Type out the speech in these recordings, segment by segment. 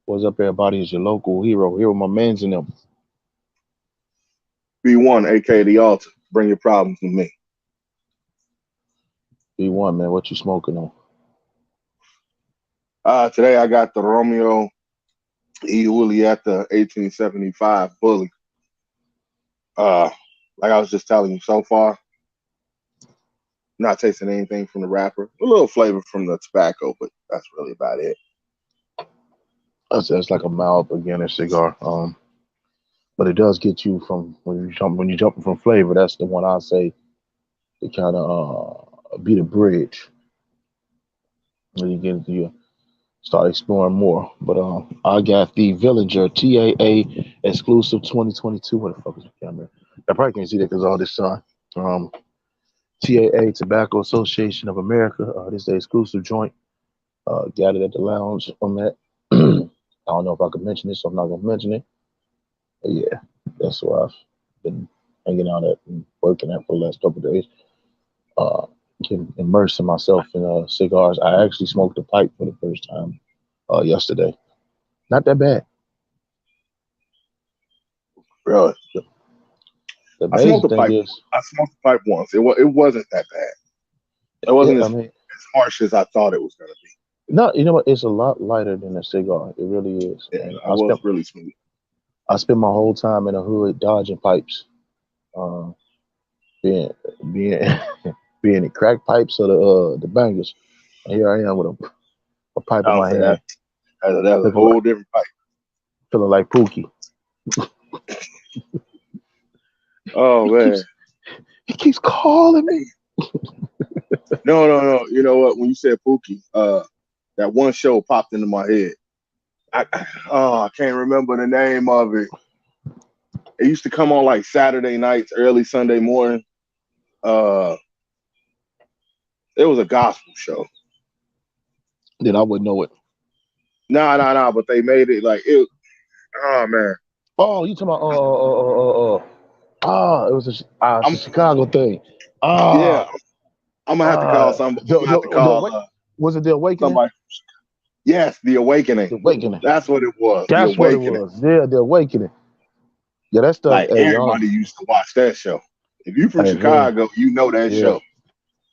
What's up, everybody? It's your local hero. Here with my mans in them. B1, aka the altar. Bring your problems with me. B1, man. What you smoking on? Today I got the Romeo E. Julieta 1875 Bully. Uh, like I was just telling you, so far, not tasting anything from the wrapper. A little flavor from the tobacco, but that's really about it. That's like a mild beginner cigar. But it does get you from when you jumping from flavor. That's the one I say to kind of be the bridge when you start exploring more. But I got the Villager TAA exclusive 2022. What the fuck is the camera? I probably can't see that because all this sun. Um, TAA Tobacco Association of America. This is the exclusive joint. Got it at the lounge on that. I don't know if I can mention this, so I'm not gonna mention it. But yeah, that's where I've been hanging out at and working at for the last couple of days. Uh, getting immersing myself in cigars. I actually smoked a pipe for the first time yesterday. Not that bad. Really, The, the I smoked amazing a thing pipe. is, I smoked a pipe once. It wasn't that bad. It yeah, wasn't I as mean, harsh as I thought it was gonna no, you know what? It's a lot lighter than a cigar. It really is. be. And Yeah, I was really smooth. I spent my whole time in the hood dodging pipes. Uh, being being being the crack pipes or the bangers. And here I am with a pipe in I'll my say that. hand, That's a looking like whole different pipe. feeling like Pookie. Oh He man. keeps he keeps calling me. No, no, no. You know what? When you said Pookie, that one show popped into my head. I I can't remember the name of it. It used to come on like Saturday nights, early Sunday morning. Uh, it was a gospel show. Then I wouldn't know it. Nah, nah, nah. But they made it like it. Oh man. Oh, you talking about it was it's a I'm Chicago thing. yeah. Ah I'm gonna have to call some. I'm gonna have to call was it the Awakening? somebody. Yes, the Awakening. The Awakening. That's what it was. The That's what it Awakening. was. Yeah, the Awakening. Yeah, that stuff. Like Hey, y'all. everybody used to watch that show. If you from Hey, man. Chicago, you know that Yeah. show.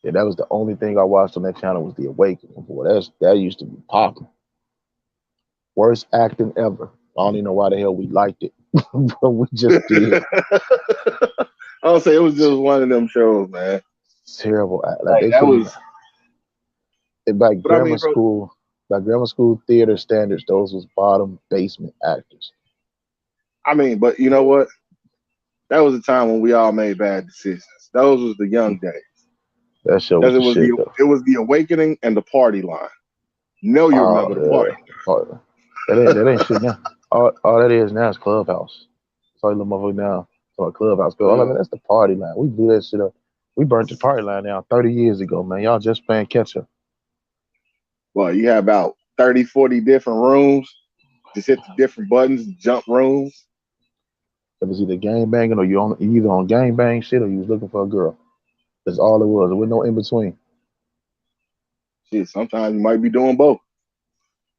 Yeah, that was the only thing I watched on that channel was The Awakening. Boy, that used to be popping. Worst acting ever. I don't even know why the hell we liked it, but we just did. I'll say it was just one of them shows, man. Terrible. Like Like they that couldn't was. even. By But I mean, bro. grammar school theater standards, those was bottom basement actors. I mean, but you know what? That was a time when we all made bad decisions. Those was the young days. That show was Because the shit though. it was the Awakening and the Party Line. No, you Oh remember the yeah. party. Oh, that ain't shit now. All that is now is Clubhouse. That's all you little motherfucker now. So a Clubhouse go. I'm like, Uh, man, that's the party line. We blew that shit up. We burnt the party line down 30 years ago, man. Y'all just playing catch up. well, you had about 30, 40 different rooms. Just hit the different buttons, jump rooms. It was either gang banging or you either on gang bang shit or you was looking for a girl. That's all it was. There was no in between. Shit, sometimes you might be doing both.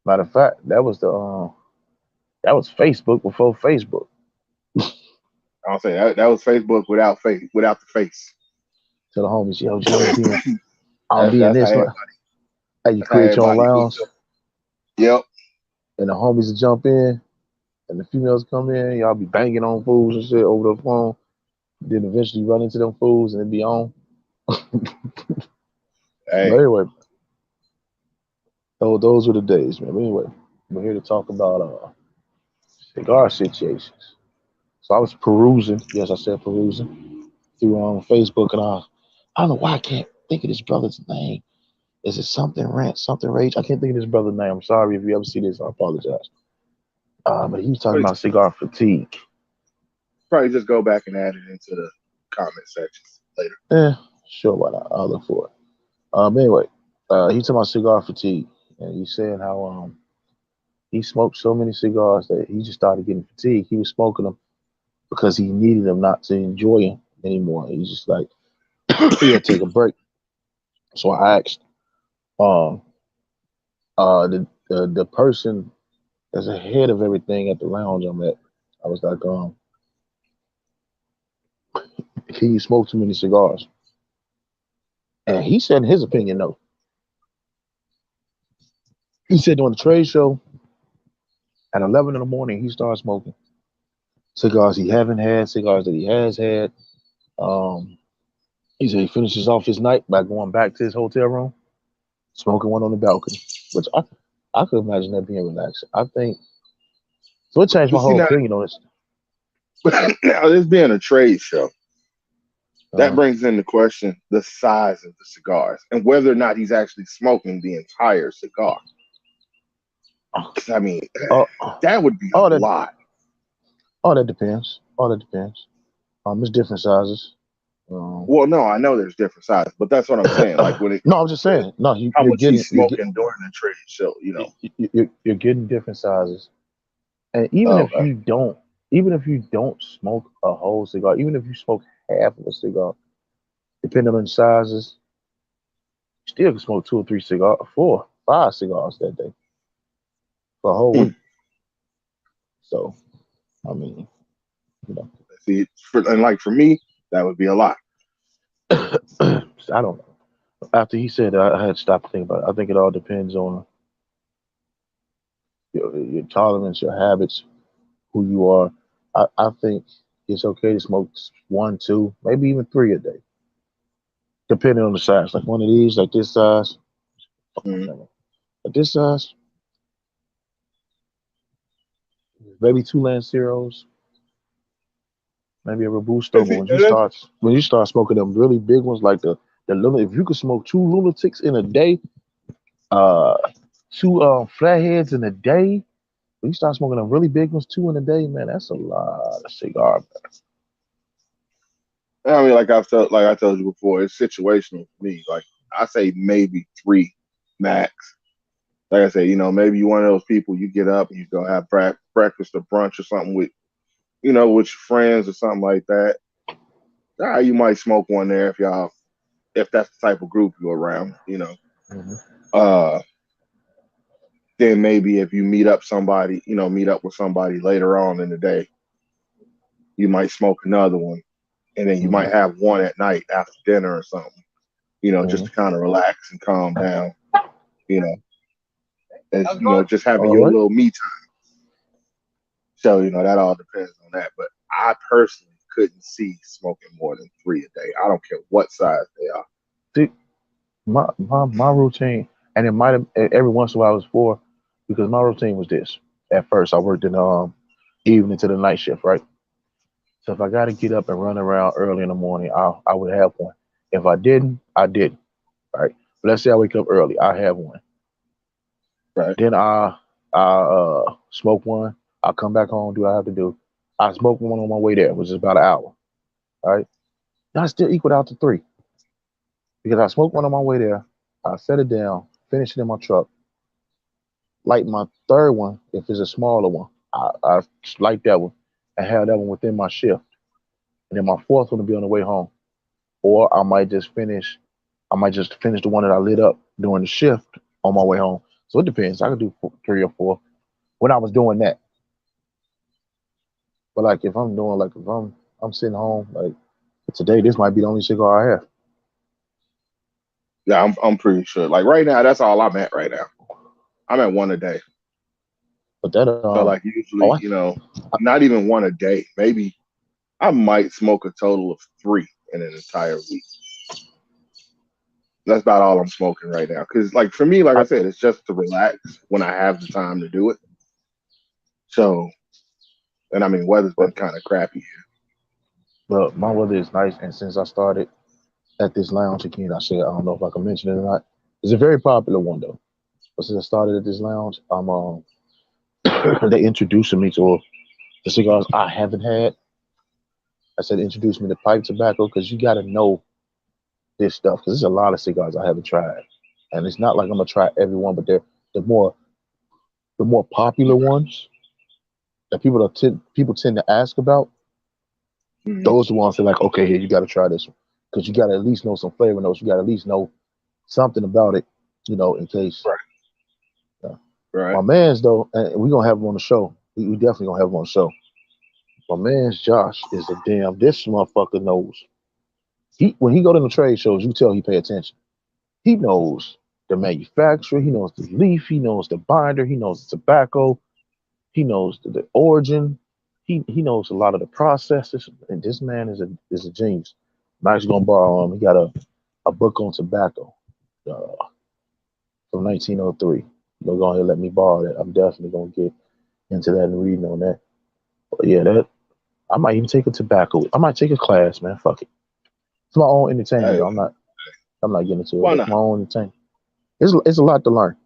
Matter of fact, that was Facebook before Facebook. I'll say that was Facebook without the face. Tell the homies, yo, G, I'm being That's how this line. Hey, you that's how create your own everybody hooked lounge up. Yep. and the homies will jump in and the females come in, y'all be banging on fools and shit over the phone. Then eventually run into them fools and it be on. But Hey, anyway, those were the days, man. But anyway, we're here to talk about cigar situations. So I was perusing, yes, I said perusing, through Facebook, and I don't know why I can't think of this brother's name. Is it something rant, something rage? I can't think of this brother's name. I'm sorry if you ever see this. I apologize. But he was talking probably about cigar fatigue. probably just go back and add it into the comment section later. Sure, why not? I'll look for it. Anyway, he talking about cigar fatigue, and he's saying how he smoked so many cigars that he just started getting fatigued. He was smoking them because he needed them not to enjoy them anymore. He's just like he had to take a break. So I asked um the person as a head of everything at the lounge I'm at, I was like, can you smoke too many cigars? And he said in his opinion, no. He said during the trade show at 11 in the morning, he started smoking cigars he haven't had, cigars that he has had. Um, he said he finishes off his night by going back to his hotel room, smoking one on the balcony, which I could imagine that being relaxing. I think so. It changed But my see whole now, opinion on this. now this being a trade show, that Uh, brings into question the size of the cigars and whether or not he's actually smoking the entire cigar. 'Cause, I mean, uh, that would be all a that lot. all that depends. All that depends. It's different sizes. Um, Well, no, I know there's different sizes, but that's what I'm saying. Like when it no, I'm comes just to saying. No, how much he's smoking during the trade show, you know. you're getting different sizes. And even Oh, if okay. you don't smoke a whole cigar, even if you smoke half of a cigar, depending on the sizes, you still can smoke 2 or 3 cigars, 4, 5 cigars that day for a whole Hmm. week. So, I mean, you know, See, and like for me, that would be a lot. I don't know. After he said that, I had to stop to think about it. I think it all depends on your tolerance, your habits, who you are. I think it's okay to smoke 1, 2, maybe even 3 a day, depending on the size. Like one of these, like this size, fuck my Mhm. camera. Like this size, maybe 2 Lanceros, maybe a Robusto. And But see, and when you start smoking them really big ones, like the little, if you could smoke 2 lunatics in a day, uh, 2 flatheads in a day. When you start smoking them really big ones, 2 in a day, man, that's a lot of cigar. I mean, like I told you before, it's situational for me. Like I say, maybe three max. Like I say, you know, maybe you one of those people you get up and you go have breakfast or brunch or something with, you know, with your friends or something like that. You might smoke one there if that's the type of group you're around, you know. Mm-hmm. Uh, then maybe if you meet up somebody, you know, meet up with somebody later on in the day, you might smoke another one, and then you Mm-hmm. might have one at night after dinner or something, you know, just Mm-hmm. to kind of relax and calm down, you know, as you know, just having All your right. little me time. So, you know, that all depends on that. But I personally couldn't see smoking more than three a day. I don't care what size they are. See, my routine, and it might have every once in a while it was 4, because my routine was this. At first, I worked in evening to the night shift, right? So if I got to get up and run around early in the morning, I would have one. If I didn't, I didn't, right? But let's say I wake up early, I have one. Right. Then I smoke one. I come back home, do what I have to do. I smoke one on my way there, which is about an hour, all right? Then I still equal out to 3 because I smoke one on my way there. I set it down, finish it in my truck. Light my third one if it's a smaller one. I light that one and have that one within my shift, and then my fourth one will be on the way home. Or I might just finish the one that I lit up during the shift on my way home. So it depends. I could do 3 or 4 when I was doing that. But like if I'm doing like if I'm sitting home like today, this might be the only cigar I have. Yeah, I'm pretty sure. Like right now, that's all I'm at right now. I'm at one a day. But that So like oh usually, you know, not even one a day. Maybe I might smoke a total of three in an entire week. That's about all I'm smoking right now. Cause like for me, like I I, said, it's just to relax when I have the time to do it. So, and I mean, weather's been but kind of crappy. but my weather is nice, and since I started at this lounge again, I said I don't know if I can mention it or not. It's a very popular one though. But since I started at this lounge, I'm they introducing me to the cigars I haven't had. I said introduce me to pipe tobacco because you got to know this stuff because there's a lot of cigars I haven't tried, and it's not like I'm gonna try every one, but they're the more the more popular ones that people tend to ask about. Hmm. Those are the ones that are like, okay, here you got to try this one because you got to at least know some flavor notes. You got to at least know something about it, in case. Right. Yeah. Right. My man's though, and we're gonna have him on the show. We definitely gonna have him on the show. My man's Josh is a damn. This motherfucker knows. He when he go to the trade shows, you tell he pay attention. He knows the manufacturer. He knows the leaf. He knows the binder. He knows the tobacco. He knows the origin. He knows a lot of the processes. And this man is a genius. I'm actually gonna borrow him. He got a book on tobacco from 1903. You're go ahead and let me borrow that. I'm definitely gonna get into that and reading on that. But yeah, that I might even take a tobacco. I might take a class, man. Fuck it. It's my own entertainment, Hey, though. I'm not getting into it, why but it's not? my own entertainment. It's a lot to learn.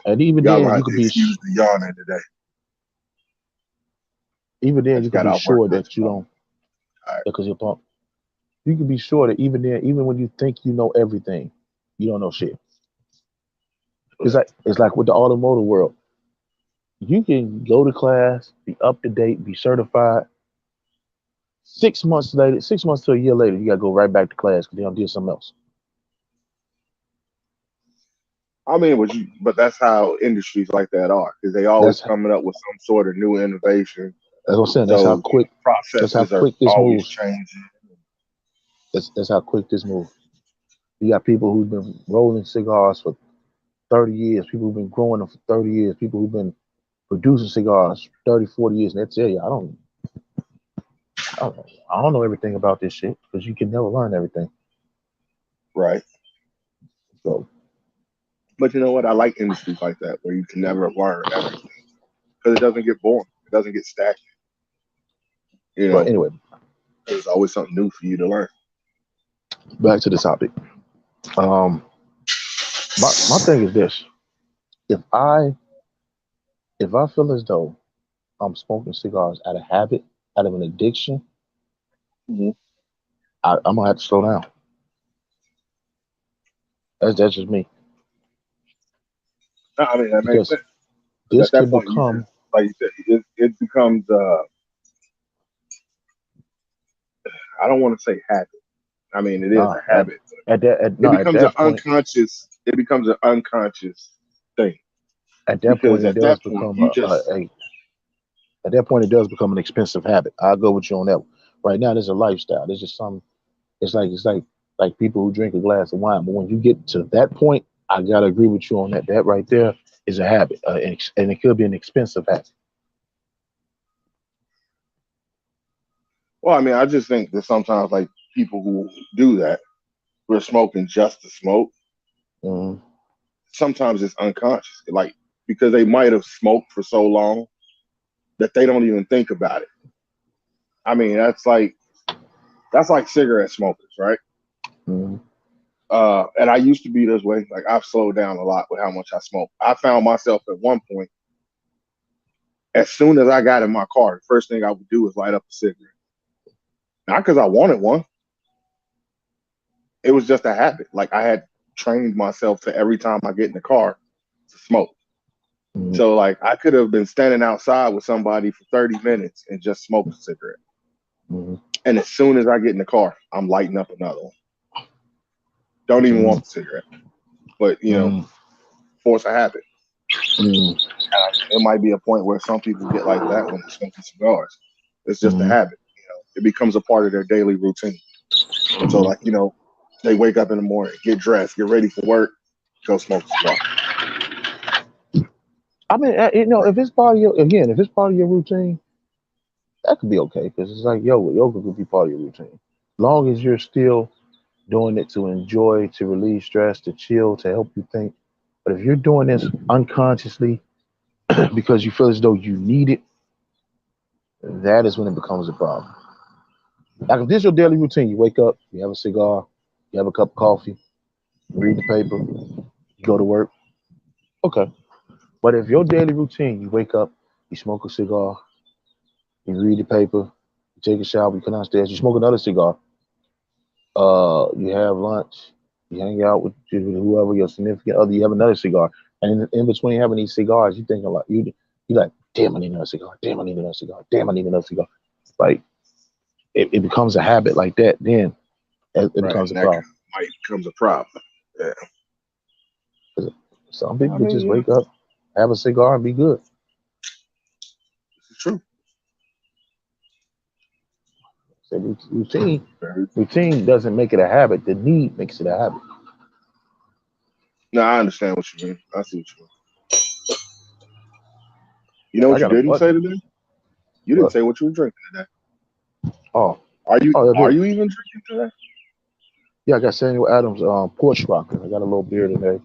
And Y'all gonna have to excuse the yawning today. even I then you just can got be off work sure not that too you long. don't All right. because you're pump. You can be sure that even then, even when you think you know everything, you don't know shit. It's like with the automotive world. You can go to class, be up to date, be certified. 6 months later, 6 months to a year later, you gotta go right back to class because they don't do something else. I mean, but that's how industries like that are, because they always That's coming up with some sort of new innovation. that's what I'm saying. So That's how processes are quick this always moves. changing. That's how quick this moves. You got people who've been rolling cigars for 30 years, people who've been growing them for 30 years, people who've been producing cigars 30, 40 years, and they tell you, I don't know everything about this shit because you can never learn everything. Right. So, But you know what? I like industries like that where you can never learn everything because it doesn't get boring. It doesn't get stagnant. You but know, anyway, there's always something new for you to learn. back to the topic. Um, my thing is this: if I if I feel as though I'm smoking cigars out of habit, out of an addiction, Mm-hmm. I'm gonna have to slow down. That's just me I mean, that makes because sense. Because this at that can point, you just, become like you said, it becomes, I don't want to say habit. I mean, it is nah a habit. no It becomes it becomes an unconscious thing. at that Because point it at does that point, become you just, a at that point it does become an expensive habit. I'll go with you on that one. Right now, there's a lifestyle. There's just some. It's like people who drink a glass of wine. But when you get to that point, I gotta agree with you on that. That right there is a habit, and it could be an expensive habit. well, I mean, I just think that sometimes, like, people who do that, we're smoking just to smoke, Mm-hmm. sometimes it's unconscious. Like, because they might have smoked for so long that they don't even think about it. I mean, that's like cigarette smokers, right? Mm-hmm. And I used to be this way. Like, I've slowed down a lot with how much I smoke. I found myself at one point, as soon as I got in my car, the first thing I would do is light up a cigarette. Not because I wanted one. It was just a habit. Like, I had trained myself to every time I get in the car to smoke. Mm-hmm. So, like, I could have been standing outside with somebody for 30 minutes and just smoked a cigarette. Mm-hmm. And as soon as I get in the car, I'm lighting up another one. Don't even Mm-hmm. want the cigarette, but Mm-hmm. force a habit. Mm-hmm. It might be a point where some people get like that when they're smoking cigars. It's just a Mm-hmm. habit. It becomes a part of their daily routine. So, like, they wake up in the morning, get dressed, get ready for work, go smoke a cigar. I mean, if it's part of if it's part of your routine, that could be okay because it's like yoga. Yoga could be part of your routine, long as you're still doing it to enjoy, to relieve stress, to chill, to help you think. But if you're doing this unconsciously because you feel as though you need it, that is when it becomes a problem. Like if this is your daily routine, you wake up, you have a cigar, you have a cup of coffee, you read the paper, you go to work, okay. But if your daily routine, you wake up, you smoke a cigar, you read the paper, you take a shower, you come downstairs, you smoke another cigar, you have lunch, you hang out with whoever your significant other, you have another cigar, and in between having these cigars, you thinking like you like, damn, I need another cigar, damn, I need another cigar, damn, I need another cigar. Like it becomes a habit like that, then it Right. becomes a And that problem. might becomes a problem. Yeah. Some people I could mean, just yeah, wake up, have a cigar, and be good. this is true. So routine, Very. routine doesn't make it a habit. The need makes it a habit. No, I understand what you mean. I see what you mean. You know I what you got a didn't say button. today? You didn't What? say what you were drinking today. Oh, Are you oh, I are did. you even drinking today? Yeah, I got Samuel Adams porch rocker. I got a little beer today.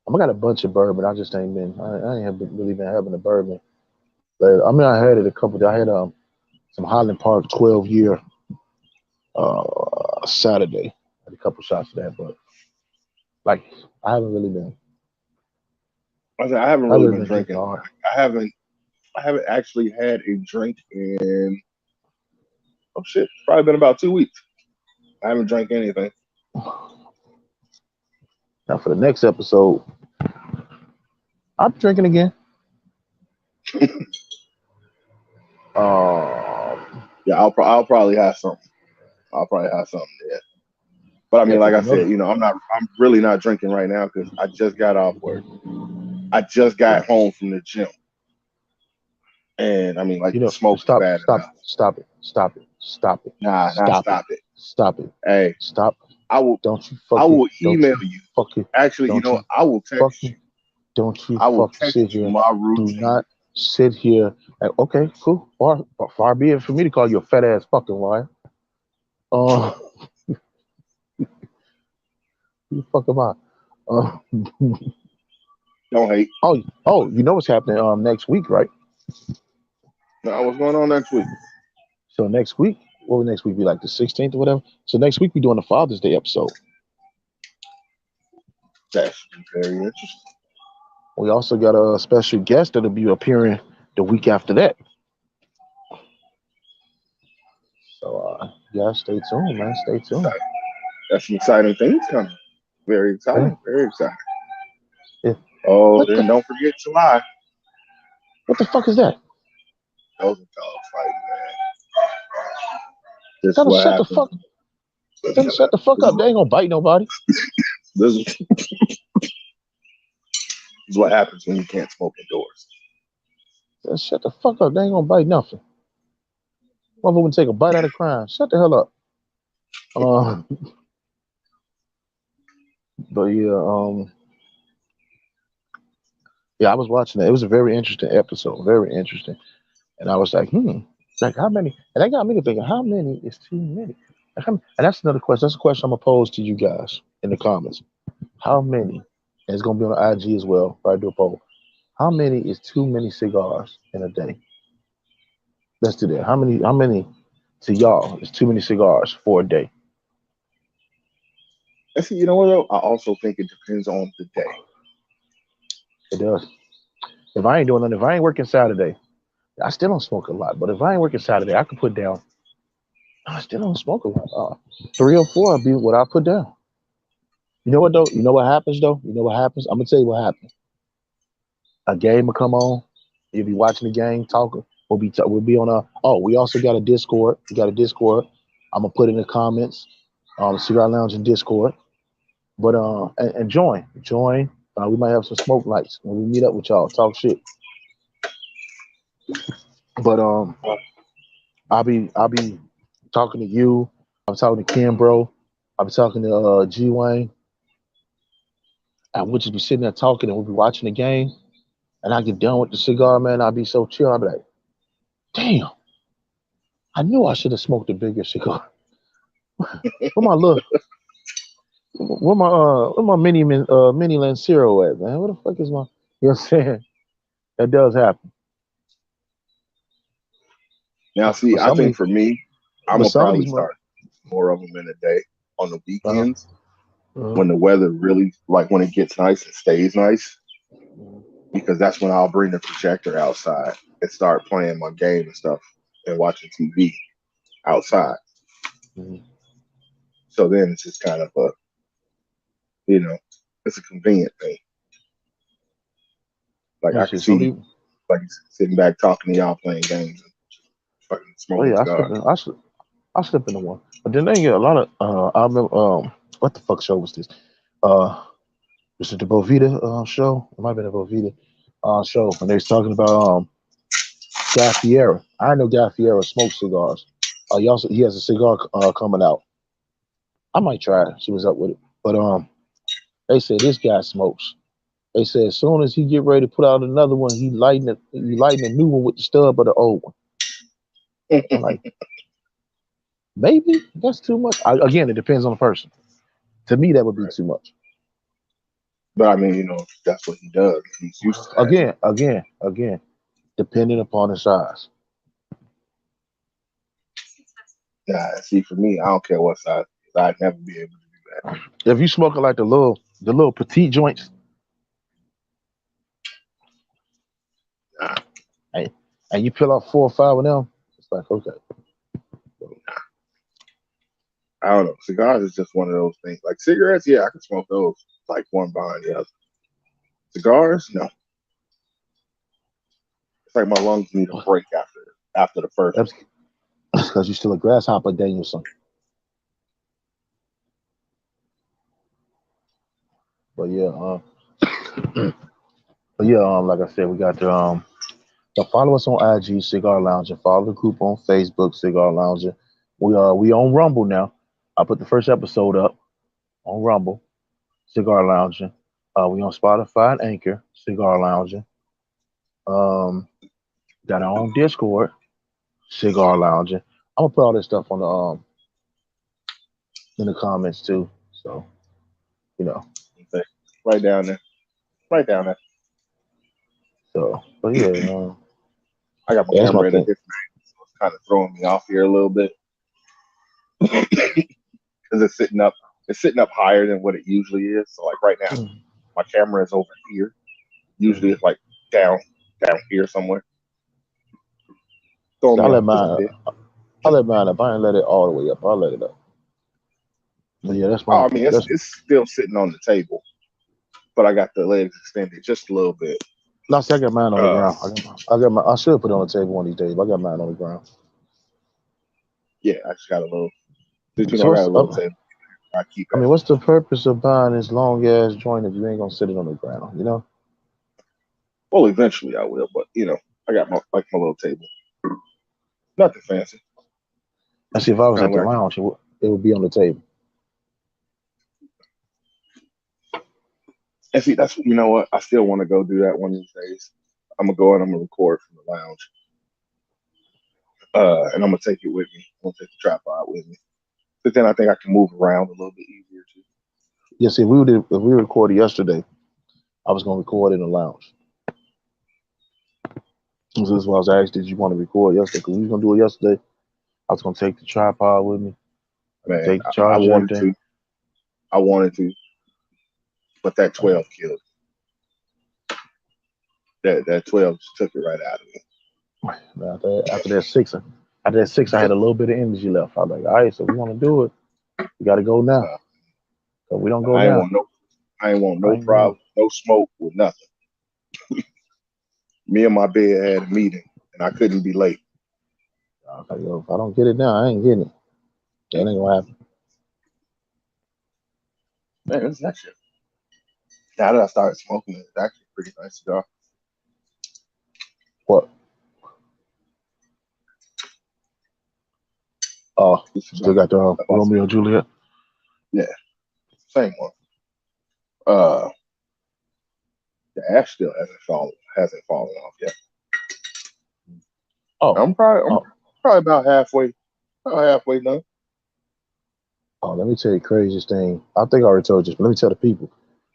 I got a bunch of bourbon. I just ain't been. I ain't really been having the bourbon. But, I mean, I had it a couple. I had some Highland Park 12 year Saturday. Had a couple shots of that, but like I haven't really been. I said I haven't I really really been been drinking drinking. hard. I haven't actually had a drink in oh shit. It's probably been about 2 weeks. I haven't drank anything. Now for the next episode, I'm drinking again. Yeah, I'll probably have something. I'll probably have something. Yeah. But I Yeah, mean, like because I you know, said, I'm really not drinking right now because I just got off work. I just got right? home from the gym, and I mean, like You the know, smoke is stop, bad stop, enough. stop it, stop it, stop it, Nah, stop it, stop it. stop it, Hey, stop. I will, Don't you I fucking, will don't email you you. fucking, Actually, don't you I will text you. fucking, don't you I will fucking text sit you here. my Do routine. not sit here. And, okay, cool. Far be it for me to call you a fat ass fucking liar. Uh, who the fuck am I? Uh, Don't hate. you know what's happening next week, right? Now, what's going on next week? So next week, what will next week be like the 16th or whatever? So next week we're doing the Father's Day episode. That's very interesting. We also got a special guest that'll be appearing the week after that. So yeah, stay tuned, man. Stay tuned. That's some exciting things coming. Very Yeah. exciting. Very exciting. Yeah. Oh, What then the don't forget July. what the fuck is that? Those are dog fighting, man. This is Tell them what shut the happens. fuck. Tell them shut the fuck up. They ain't gonna bite nobody. This is what happens when you can't smoke indoors. Shut the fuck up. They ain't gonna bite nothing. Motherfucker would take a bite out of crime. Shut the hell up. But yeah, I was watching it. It was a very interesting episode. Very interesting. And I was like how many? And that got me to thinking, how many is too many? And that's another question. That's a question I'm gonna pose to you guys in the comments. How many? And it's gonna be on IG as well. Right, do a poll. How many is too many cigars in a day? Let's do that. How many? How many to y'all is too many cigars for a day? And see, you know what though? I also think it depends on the day. It does. If I ain't doing nothing, if I ain't working Saturday, I still don't smoke a lot. But if I ain't working Saturday, I could put down. I still don't smoke a lot. 3 or 4 would be what I put down. You know what though? You know what happens though? You know what happens? I'm gonna tell you what happens. A game will come on. You'll be watching the game, talking. We'll be on a. Oh, we also got a Discord. We got a Discord. I'm gonna put in the comments. Cigar Loungin Discord. But and join. We might have some smoke lights when we meet up with y'all. Talk shit. But I'll be talking to you. I'm talking to Ken, bro. I'm talking to G Wayne. And we'll just be sitting there talking, and we'll be watching the game. And I get done with the cigar, man. I'll be so chill. I'll be like, damn, I knew I should have smoked a bigger cigar. Where my little, where my mini Lancero at, man? Where the fuck is my? You know what I'm saying? That does happen. Now, see, But I some of think these, for me, I'm but gonna some of probably these, start more of them in a day on the uh, weekends uh, when the weather really, like when it gets nice and stays nice, because that's when I'll bring the projector outside and start playing my game and stuff and watching TV outside. mm, So then it's just kind of a, you know, it's a convenient thing. Like yeah, I can shit. Some see, people. like sitting back talking to y'all playing games and fucking Oh smoking yeah, cigars. I slip into one. But then they get a lot of. I remember. What the fuck show was this? Uh, This is the Boveda show. It might have been a Boveda show, and they was talking about Guy Fieri. I know Guy Fieri smokes cigars. He has a cigar coming out. I might try it. See what's up with it. But they said this guy smokes. They said as soon as he get ready to put out another one, he lighting a new one with the stub of the old one. I'm like, maybe that's too much. Again, it depends on the person. To me, that would be too much. But I mean, that's what he does. He's used to that. Again, depending upon the size. Yeah, see, for me, I don't care what size. I'd never be able to do that. If you smoking like the little petite joints, nah. and you peel off 4 or 5 of them, it's like okay. I don't know. Cigars is just one of those things. Like cigarettes, yeah, I can smoke those like one behind the other. Cigars, no. It's like my lungs need a break after the first. That's because you're still a grasshopper, Danielson. But yeah, like I said, we got to follow us on IG, Cigar Loungin. Follow the group on Facebook, Cigar Loungin. We on Rumble now. I put the first episode up on Rumble, Cigar Loungin. We on Spotify and Anchor, Cigar Loungin. Got our own Discord, Cigar Loungin. I'm gonna put all this stuff on the in the comments too. So, right down there. Right down there. So, but yeah, I got my camera at a different angle, so it's kind of throwing me off here a little bit because it's sitting up higher than what it usually is. So like right now, my camera is over here. Usually it's like down here somewhere. I'll let mine up. I ain't let it all the way up. I'll let it up. But yeah, that's my. I mean, it's still sitting on the table, but I got the legs extended just a little bit. No, see, I got mine on the ground. I should put it on the table one of these days, but I got mine on the ground. Yeah, I just got a little. I got a little table. I mean, what's the purpose of buying this long ass joint if you ain't gonna sit it on the ground? Well, eventually I will, but I got my little table. Nothing fancy. I see. If I was at the lounge, it would be on the table. And see, that's what I still want to go do that one of these days. I'm gonna go and I'm gonna record from the lounge, and I'm gonna take it with me. I'm gonna take the tripod with me, but then I think I can move around a little bit easier too. Yeah, see, if we recorded yesterday, I was gonna record in the lounge. So this is why I was asked, did you want to record yesterday? Because we was gonna do it yesterday. I was gonna take the tripod with me. Man, take the charger. I wanted to, but that 12 killed. That 12 just took it right out of me. After that six, I had a little bit of energy left. I was like, all right, so we want to do it. We got to go now. So we don't go now. I ain't want no problem, no smoke with nothing. Me and my bed had a meeting, and I couldn't be late. I was like, yo, if I don't get it now, I ain't getting it. That ain't gonna happen. Man, it's actually, now that I started smoking it, it's actually a pretty nice cigar. What? Oh, still got the Romeo and Juliet? Yeah, same one. The ash still hasn't fallen off yet. Oh, I'm probably about halfway done. Oh, let me tell you the craziest thing. I think I already told you, but let me tell the people.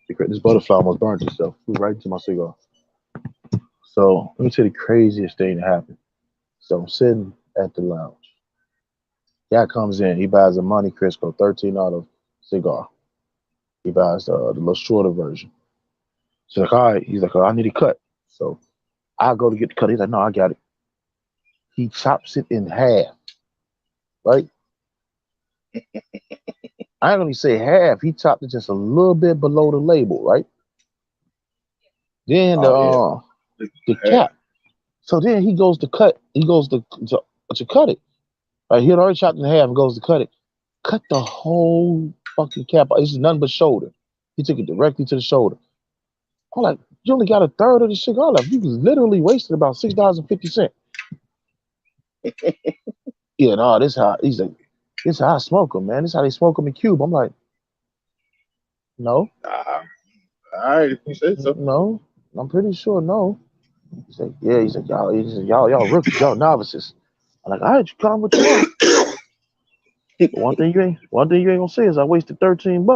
This butterfly almost burned itself. Flew right into my cigar. So let me tell you the craziest thing that happened. So I'm sitting at the lounge. Guy comes in. He buys a Monte Cristo $13 cigar. He buys the little shorter version. So like, all right. He's like, oh, I need a cut. So I go to get the cut. He's like, no, I got it. He chops it in half. Right? I ain't gonna say half. He chopped it just a little bit below the label, right? Then the cap. So then he goes to cut. He goes to cut it. Right? He had already chopped it in half and goes to cut it. Cut the whole fucking cap. It's nothing but shoulder. He took it directly to the shoulder. I'm like, you only got a third of the cigar left. You literally wasted about $6.50. Yeah, no, this how he's like, this how I smoke them, man. This how they smoke them in Cuba. I'm like, no, All right, if you say so. no, I'm pretty sure no. He's like, yeah, y'all rookies, y'all novices. I'm like, all right, you come what you want. But one thing you ain't gonna say is I wasted $13.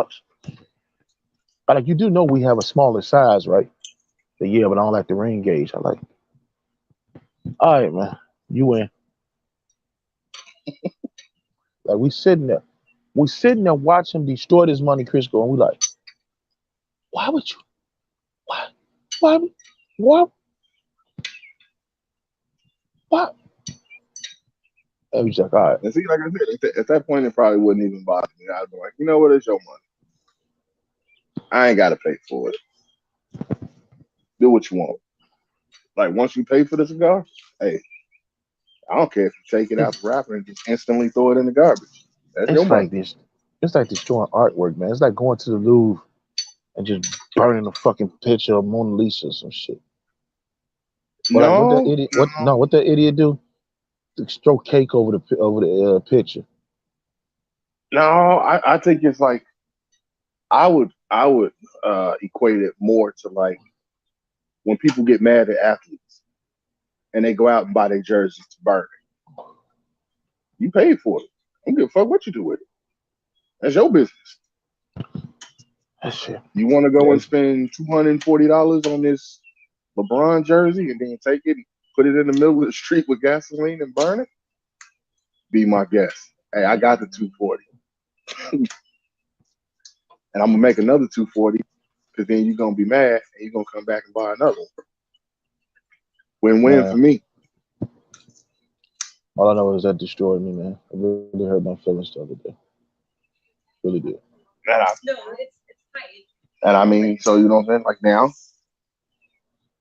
I like, you do know we have a smaller size, right? But yeah, but I don't like the ring gauge. I like, all right, man, you win. Like we sitting there watching him destroy this Monte Cristo, and we like, why would you? Why? Why? Why? Why? And we like, all right, And see, like I said, at that point, it probably wouldn't even bother me. I'd be like, you know what? It's your money. I ain't got to pay for it. Do what you want. Like, once you pay for the cigar, hey, I don't care if you take it out it's the wrapper and just instantly throw it in the garbage. That's your it's money. like this. It's like destroying artwork, man. It's like going to the Louvre and just burning a fucking picture of Mona Lisa or some shit. Or like what that No, idiot? What that idiot do? Throw cake over the picture. no. I think it's like I would equate it more to like when people get mad at athletes and they go out and buy their jerseys to burn it. You paid for it. I don't give a fuck what you do with it. That's your business. That shit. You want to go Yeah, and spend $240 on this LeBron jersey and then take it and put it in the middle of the street with gasoline and burn it? Be my guest. Hey, I got the 240, and I'm gonna make another 240 because then you're gonna be mad and you're gonna come back and buy another one. Win-win for man. me. All I know is that destroyed me, man. It really hurt my feelings the other day. Really did. And I mean, so you know what I'm saying? Like now,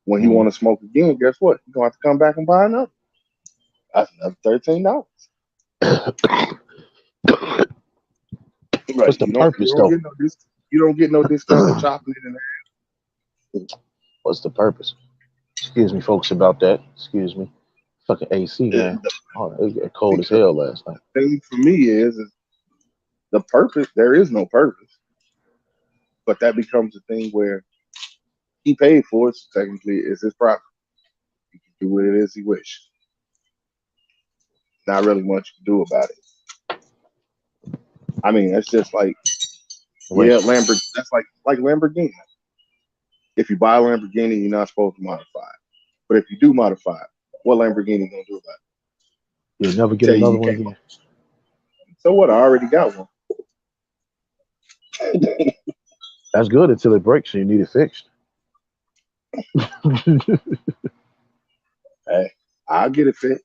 when he Mm. want to smoke again, guess what? You're gonna have to come back and buy another. That's another $13. Right. What's the purpose You don't though? get no you don't get no discount for chopping it in half. What's the purpose? Excuse me, folks, about that. Excuse me. Fucking AC, man. The, Oh, it got cold as the hell last night. thing for me is the purpose. There is no purpose, but that becomes a thing where he paid for it. So technically, it's his property. He can do what it is he wish. Not really much you can do about it. I mean, that's just like Wait, Lamborghini. That's like Lamborghini. If you buy a Lamborghini, you're not supposed to modify it. But if you do modify it, what Lamborghini gonna do about you'll never it? get Tell you another you one can't. again. So what? I already got one. That's good until it breaks and you need it fixed. Hey, I'll get it fixed.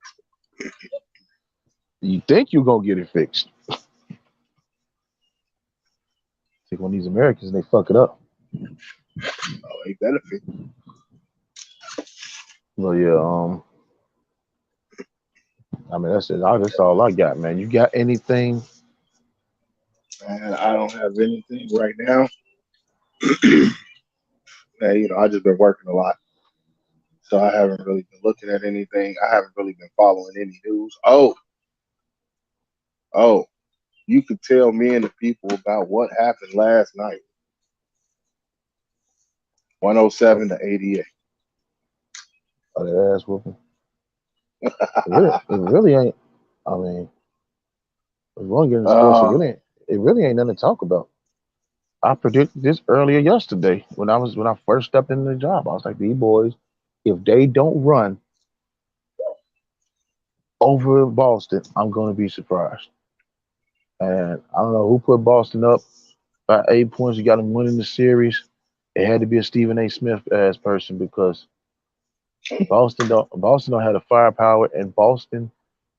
You think you're gonna get it fixed. Take one of these Americans and they fuck it up. Oh, he better fix Well, yeah, I mean that's it. That's all I got, man. You got anything? it. Man, I don't have anything right now. Man, I just been working a lot. So I haven't really been looking at anything. I haven't really been following any news. Oh, you could tell me and the people about what happened last night. Oh, 107 to 88. that ass whooping. It really ain't. I mean, if we're gonna get into sports, uh, it really ain't nothing to talk about. I predicted this earlier yesterday when I first stepped into the job. I was like, these boys, if they don't run over Boston, I'm gonna be surprised. And I don't know who put Boston up by 8 points. You got them winning the series. It had to be a Stephen A. Smith ass person because Boston don't have the firepower, and Boston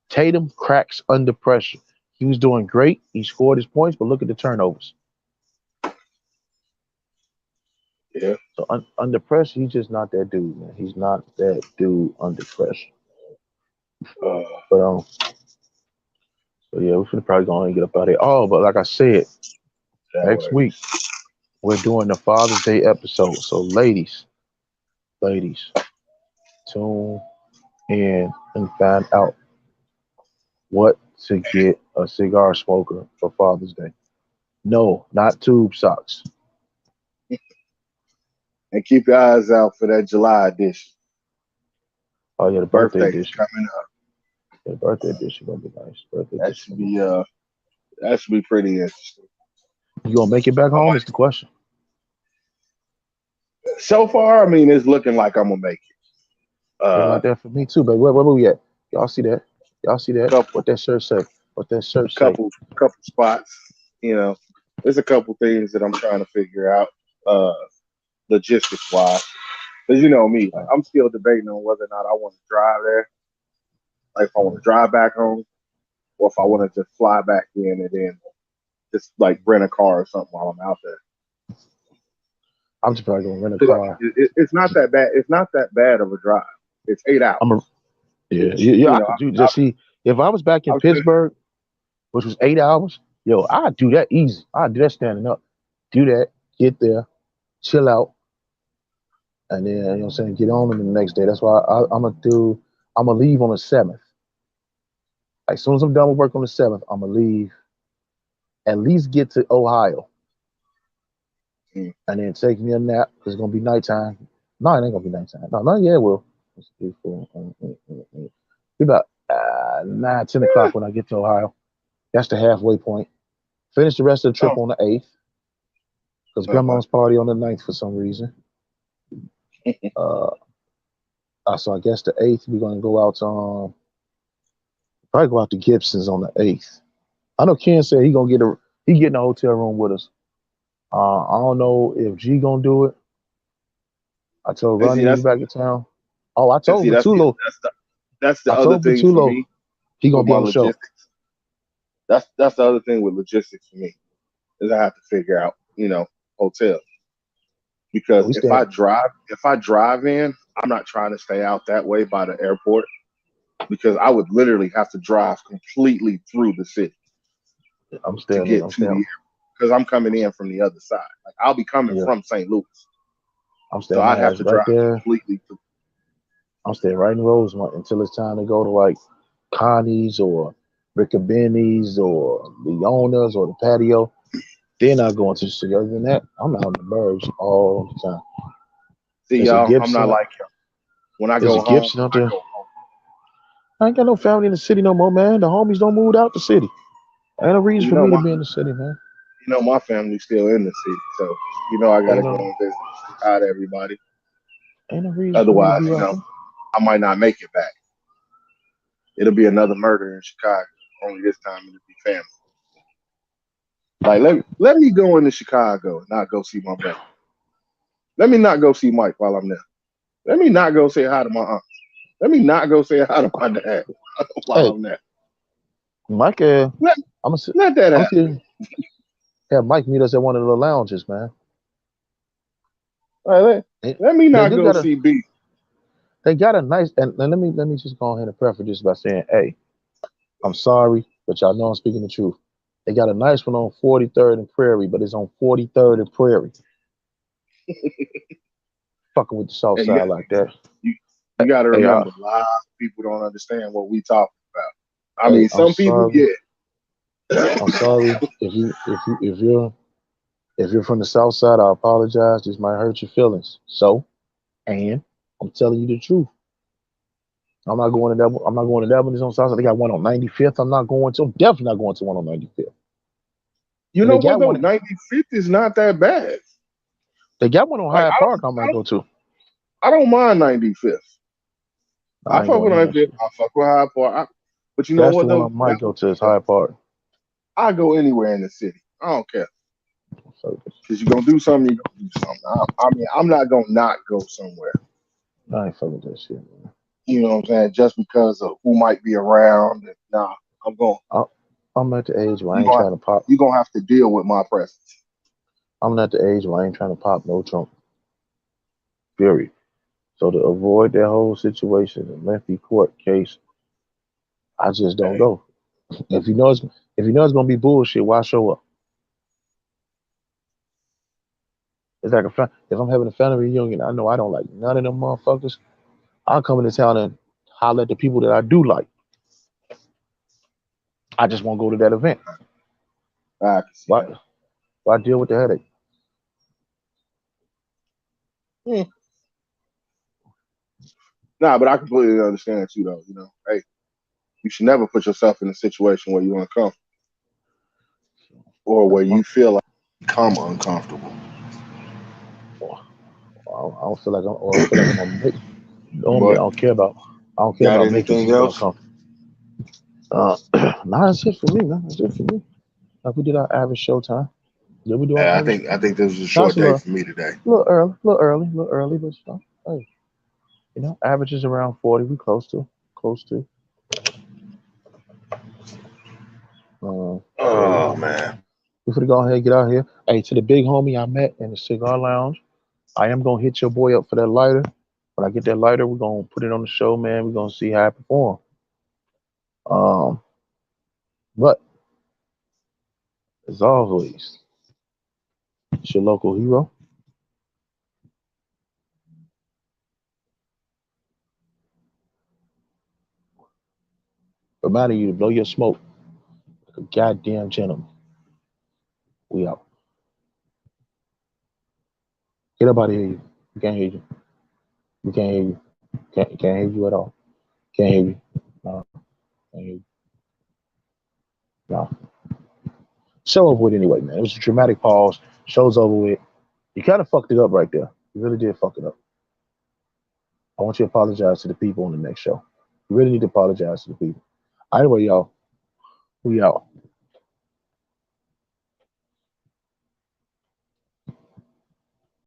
Tatum cracks under pressure. He was doing great. He scored his points, but look at the turnovers. yeah. So under pressure, he's just not that dude, man. He's not that dude under pressure. Uh, But so yeah, we're finna probably go on and get up out of here. Oh, but like I said, that next works. week we're doing the Father's Day episode. So, ladies, tune in and find out what to get a cigar smoker for Father's Day. No, not tube socks. And keep your eyes out for that July edition. Oh yeah, the birthday Birthday is edition. coming up. Yeah, the birthday edition gonna be nice. Birthday That edition should gonna be be cool. that should be pretty interesting. You gonna make it back I home? Is might, the question. so far, I mean, it's looking like I'm gonna make it. Looking like that for me too, baby. Where we at? Y'all see that? Y'all see that? Couple What that shirt say? What that shirt say? couple couple spots. You know, there's a couple things that I'm trying to figure out, logistics wise. Because you know me, like, I'm still debating on whether or not I want to drive there, like if I want to drive back home, or if I want to just fly back in and then just like rent a car or something while I'm out there. I'm just probably gonna rent a 'Cause, car. it's not that bad. It's not that bad of a drive. It's 8 hours. I'm a yeah, Which, yeah. you I know, could do just see if I was back in I'm just, Pittsburgh, which was 8 hours. Yo, I'd do that easy. I'd do that standing up. Do that. Get there. Chill out. And then, you know what I'm saying, get on them the next day. That's why I'm gonna leave on the 7th. Like, as soon as I'm done with work on the 7th, I'm gonna leave, at least get to Ohio, mm, and then take me a nap because it's gonna be nighttime. No, it ain't gonna be nighttime. No, yeah, it will. It's 3, 4, be about 9, 10 o'clock when I get to Ohio. That's the halfway point. Finish the rest of the trip oh, on the 8th because uh-huh. grandma's party on the 9th for some reason. Uh, so I guess the 8th we're gonna go out to probably go out to Gibson's on the 8th. I know Ken said he getting a hotel room with us. I don't know if G gonna do it. I told And see, Ronnie he's back in town. Oh, I told that's Vitulo. that's the I other told thing for Vitulo me he gonna with be my on the show. logistics. That's the other thing with logistics for me is I have to figure out, hotel. Yeah, Because we staying. if I drive in, I'm not trying to stay out that way by the airport because I would literally have to drive completely through the city I'm to staying in. get to the airport because I'm coming in from the other side. Like I'll be coming Yeah, from St. Louis, I'm so staying I'd my have ass to right drive there. completely through. I'm staying right in Rosemont until it's time to go to like Connie's or Rickabenny's or Leona's or the patio. Then I go into the city. Other than that, I'm out in the burbs all the time. See, There's a y'all, I'm not Gibson. like him. When I There's go a home, Gibson out I there. go home. I ain't got no family in the city no more, man. The homies don't move out the city. Ain't no reason You for know me to my be in the city, man. my family's still in the city, so I got to Ain't go no and visit, say hi to everybody. ain't no reason for me to Otherwise, be out there. I might not make it back. It'll be another murder in Chicago. Only this time it'll be family. Like let me go into Chicago and not go see my brother. Let me not go see Mike while I'm there. Let me not go say hi to my aunt. Let me not go say hi to my dad while Hey, I'm there. Mike, Let, I'm let that I'm happen. still have Mike meet us at one of the lounges, man. All right, They, let me they not do go got a see B. they got a nice and let me just go ahead and preface this by saying, hey, I'm sorry, but y'all know I'm speaking the truth. They got a nice one on 43rd and Prairie, but it's on 43rd and Prairie. Fucking with the South And Side like that. you got to Hey, remember, a lot of people don't understand what we talking about. I hey, mean, some people get I'm sorry if you're from the South Side. I apologize. This might hurt your feelings. So, and I'm telling you the truth. I'm not going to that one. It's on South Side. They got one on 95th. I'm not going to. I'm definitely not going to one on 95th. You And know what though? 95th is not that bad. they got one on Like Hyde Park. I might go to. I don't mind 95th. I I ain't fuck going with none of that 95th. shit. I fuck with Hyde Park. But you know That's the what one I though? might go to is Hyde Park. I go anywhere in the city. I don't care. So, Because you're gonna do something, you're gonna do something. I mean, I'm not gonna not go somewhere. I ain't fucking with that shit, man. You know what I'm saying? Just because of who might be around. Nah, I'm going. I'm at the age where I You ain't gonna trying to pop. you gonna have to deal with my presence. I'm at the age where I ain't trying to pop no trunk. Period. So to avoid that whole situation, the lengthy court case, I just don't Hey, go. If you know it's gonna be bullshit, why show up? It's like if I'm having a family reunion, I know I don't like none of them motherfuckers. I'll come into town and holler at the people that I do like. I just won't go to that event. I can see Why? that. Why deal with the headache? Hmm. Nah, but I completely understand too, though. You know, hey, you should never put yourself in a situation where you uncomfortable or where That's my. you feel like you become uncomfortable. I don't feel like I'm. Or I feel like I'm gonna make. Normally, I But don't care about. I don't care got about making anything people else? uncomfortable. Uh, nah, that's it for me, man. That's it for me. Like we did our average showtime. Did we do our average? I think this was a That's short a day for me today. little early, but hey, average is around 40. We close to. So Oh man. we finna go ahead and get out here. Hey, to the big homie I met in the cigar lounge, I am gonna hit your boy up for that lighter. When I get that lighter, we're gonna put it on the show, man. We're gonna see how I perform. Um, but as always, it's your local hero. Reminding you to blow your smoke like a goddamn gentleman. We out. Get up out of here. We can't hear you. We can't hear you. Can't hear you at all. Can't hear you. No, can't hear you. No. Show over with anyway, man. It was a dramatic pause. Show's over with. You kind of fucked it up right there. You really did fuck it up. I want you to apologize to the people on the next show. You really need to apologize to the people. Anyway, y'all, we out.